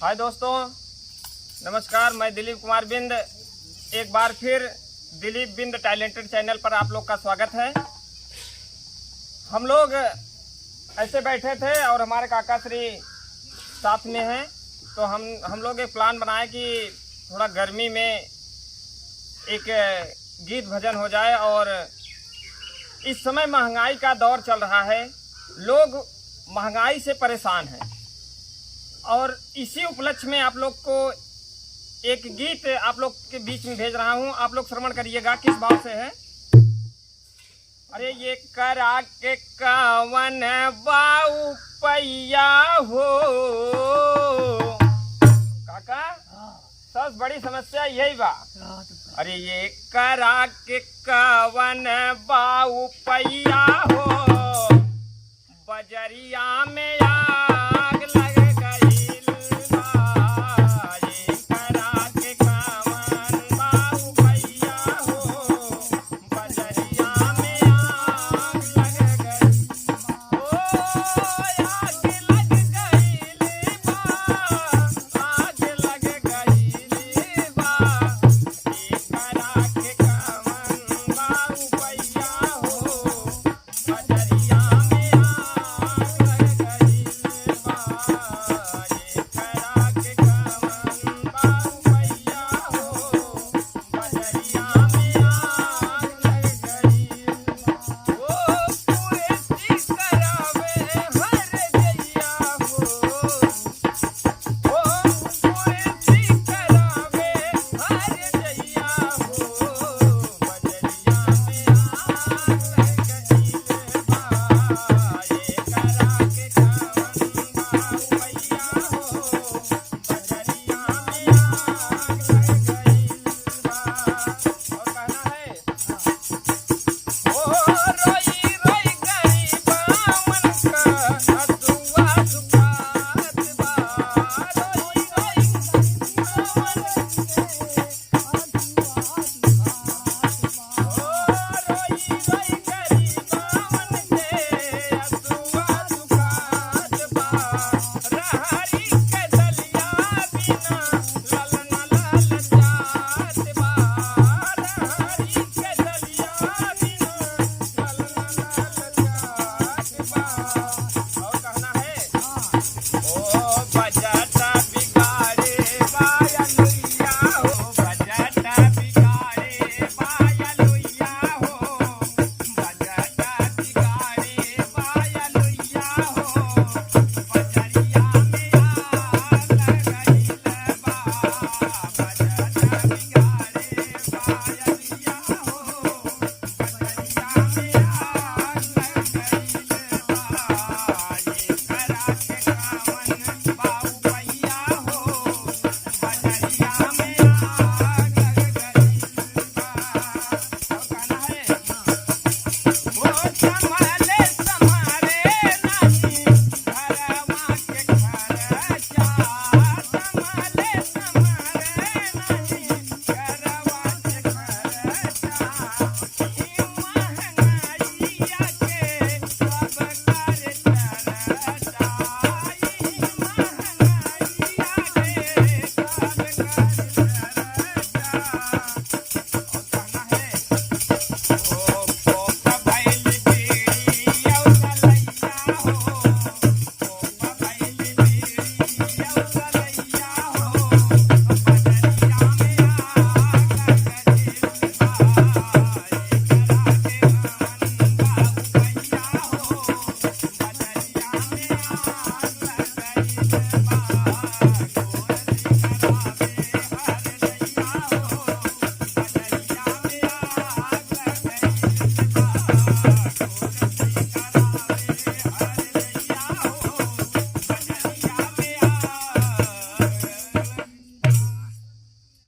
हाय दोस्तों, नमस्कार। मैं दिलीप कुमार बिंद एक बार फिर दिलीप बिंद टैलेंटेड चैनल पर आप लोग का स्वागत है। हम लोग ऐसे बैठे थे और हमारे काका श्री साथ में हैं, तो हम लोग एक प्लान बनाए कि थोड़ा गर्मी में एक गीत भजन हो जाए। और इस समय महंगाई का दौर चल रहा है, लोग महंगाई से परेशान हैं और इसी उपलक्ष्य में आप लोग को एक गीत आप लोग के बीच में भेज रहा हूं। आप लोग श्रवण करिएगा किस भाव से है। अरे ये करा के कवन बाऊ पैया हो काका, सबसे बड़ी समस्या यही बा। अरे ये करा के कवन बाऊ पैया हो, बजरिया में